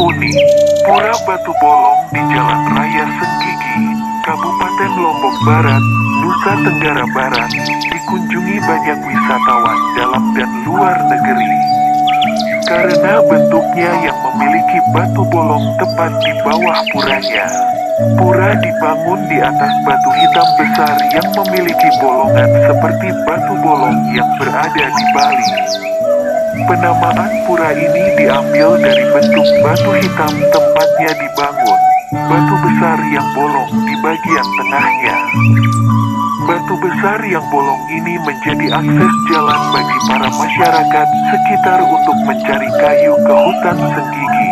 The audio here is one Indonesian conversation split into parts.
Unik, Pura Batu Bolong di Jalan Raya Senggigi, Kabupaten Lombok Barat, Nusa Tenggara Barat, dikunjungi banyak wisatawan dalam dan luar negeri. Karena bentuknya yang memiliki batu bolong tepat di bawah puranya. Pura dibangun di atas batu hitam besar yang memiliki bolongan seperti batu bolong yang berada di Bali. Penamaan pura ini diambil dari bentuk batu hitam tempatnya dibangun, batu besar yang bolong di bagian tengahnya. Batu besar yang bolong ini menjadi akses jalan bagi para masyarakat sekitar untuk mencari kayu ke hutan Senggigi.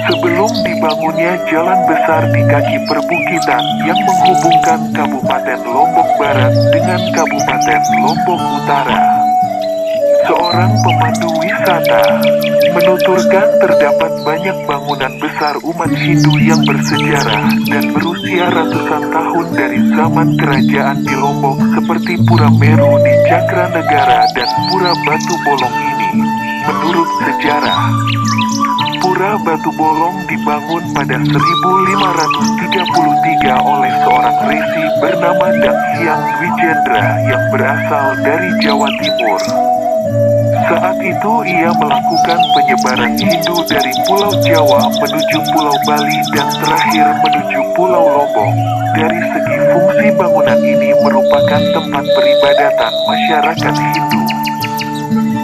Sebelum dibangunnya jalan besar di kaki perbukitan yang menghubungkan Kabupaten Lombok Barat dengan Kabupaten Lombok Utara. Seorang pemandu wisata menuturkan terdapat banyak bangunan besar umat Hindu yang bersejarah dan berusia ratusan tahun dari zaman kerajaan di Lombok seperti Pura Meru di Cakranegara dan Pura Batu Bolong ini. Menurut sejarah, Pura Batu Bolong dibangun pada 1533 oleh seorang resi bernama Dang Hyang Wijendra yang berasal dari Jawa Timur. Saat itu ia melakukan penyebaran Hindu dari Pulau Jawa menuju Pulau Bali dan terakhir menuju Pulau Lombok. Dari segi fungsi bangunan ini merupakan tempat peribadatan masyarakat Hindu.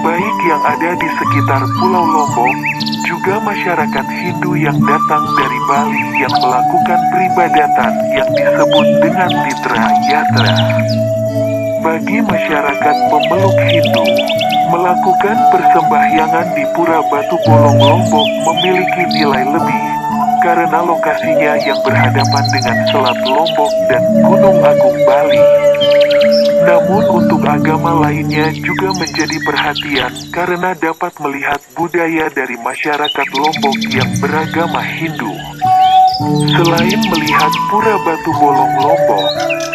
Baik yang ada di sekitar Pulau Lombok, juga masyarakat Hindu yang datang dari Bali yang melakukan peribadatan yang disebut dengan Titra Yatra. Bagi masyarakat pemeluk Hindu, melakukan persembahyangan di Pura Batu Bolong Lombok memiliki nilai lebih, karena lokasinya yang berhadapan dengan Selat Lombok dan Gunung Agung Bali. Namun untuk agama lainnya juga menjadi perhatian karena dapat melihat budaya dari masyarakat Lombok yang beragama Hindu. Selain melihat Pura Batu Bolong Lombok,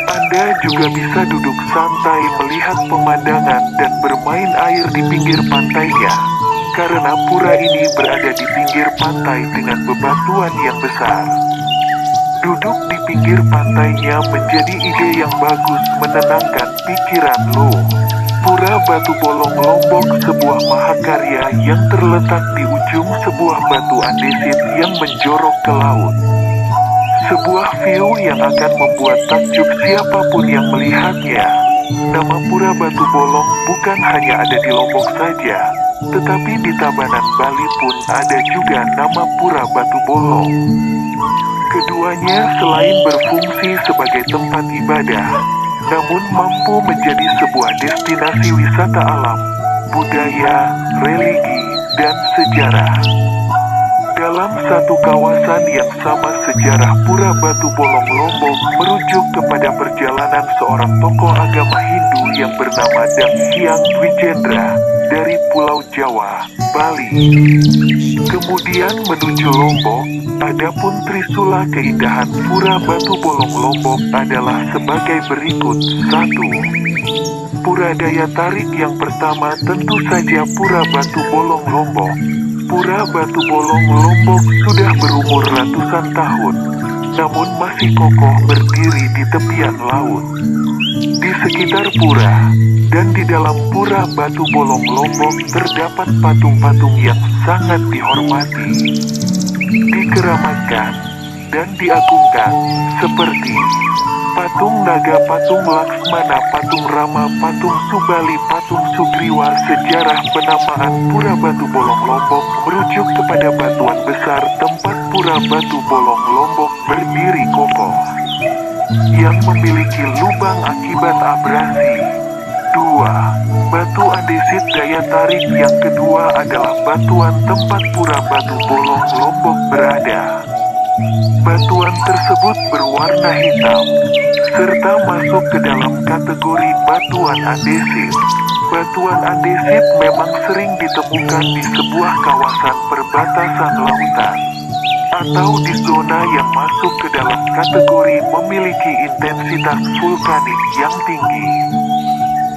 Anda juga bisa duduk santai melihat pemandangan dan bermain air di pinggir pantainya, karena pura ini berada di pinggir pantai dengan bebatuan yang besar. Duduk di pinggir pantainya menjadi ide yang bagus menenangkan pikiran lo. Pura Batu Bolong Lombok sebuah mahakarya yang terletak di ujung sebuah batu andesit yang menjorok ke laut. Sebuah view yang akan membuat takjub siapapun yang melihatnya. Nama Pura Batu Bolong bukan hanya ada di Lombok saja, tetapi di Tabanan Bali pun ada juga nama Pura Batu Bolong. Keduanya selain berfungsi sebagai tempat ibadah, namun mampu menjadi sebuah destinasi wisata alam, budaya, religi, dan sejarah. Dalam satu kawasan yang sama sejarah Pura Batu Bolong Lombok merujuk kepada perjalanan seorang tokoh agama Hindu yang bernama Dang Hyang Wijendra dari Pulau Jawa, Bali. Kemudian menuju Lombok, adapun trisula keindahan Pura Batu Bolong Lombok adalah sebagai berikut. 1. Pura daya tarik yang pertama tentu saja Pura Batu Bolong Lombok. Pura Batu Bolong Lombok sudah berumur ratusan tahun, namun masih kokoh berdiri di tepian laut. Di sekitar pura dan di dalam Pura Batu Bolong Lombok terdapat patung-patung yang sangat dihormati, dikeramatkan, dan diagungkan, seperti patung naga, patung Laksmana, patung Rama, patung Subali, patung Sugriwa. Sejarah penamaan Pura Batu Bolong Lombok merujuk kepada batuan besar tempat Pura Batu Bolong Lombok berdiri kokoh, yang memiliki lubang akibat abrasi. 2. Batu andesit daya tarik yang kedua adalah batuan tempat Pura Batu Bolong Lombok berada. Batuan tersebut berwarna hitam, serta masuk ke dalam kategori batuan andesit. Batuan andesit memang sering ditemukan di sebuah kawasan perbatasan lautan, atau di zona yang masuk ke dalam kategori memiliki intensitas vulkanik yang tinggi.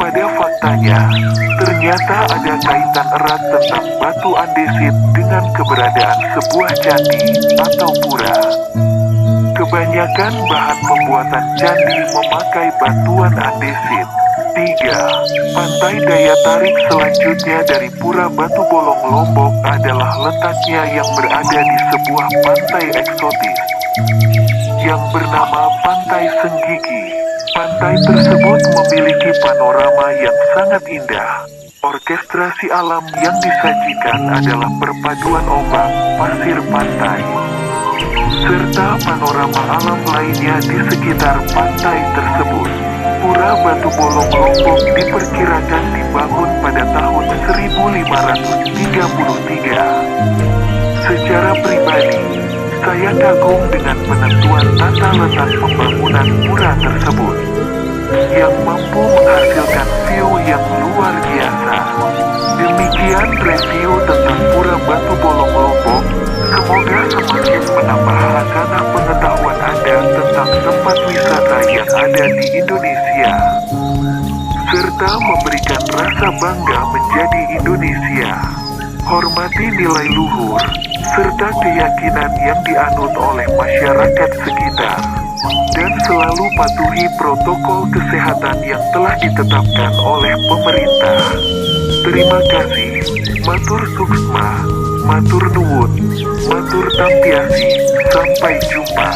Pada fakta matanya, ternyata ada kaitan erat tentang batu andesit dengan keberadaan sebuah candi atau pura. Kebanyakan bahan pembuatan candi memakai batuan andesit. 3. Pantai daya tarik selanjutnya dari Pura Batu Bolong Lombok adalah letaknya yang berada di sebuah pantai eksotis yang bernama Pantai Senggigi. Pantai tersebut memiliki panorama yang sangat indah. Orkestrasi alam yang disajikan adalah perpaduan ombak, pasir pantai, serta panorama alam lainnya di sekitar pantai tersebut. Pura Batu Bolong Lombok diperkirakan dibangun pada tahun 1533. Secara pribadi, saya kagum dengan penentuan tata letak pembangunan pura tersebut yang mampu menghasilkan view yang luar biasa. Demikian review tentang Pura Batu Bolong Lombok. Semoga semakin menambah khazanah pengetahuan Anda tentang tempat wisata yang ada di Indonesia, serta memberikan rasa bangga menjadi Indonesia. Hormati nilai luhur, serta keyakinan yang dianut oleh masyarakat sekitar, dan selalu patuhi protokol kesehatan yang telah ditetapkan oleh pemerintah. Terima kasih. Matur suksma, matur nuwun, matur tampiasi. Sampai jumpa.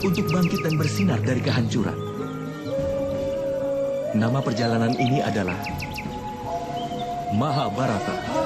Untuk bangkit dan bersinar dari kehancuran. Nama perjalanan ini adalah Mahabharata.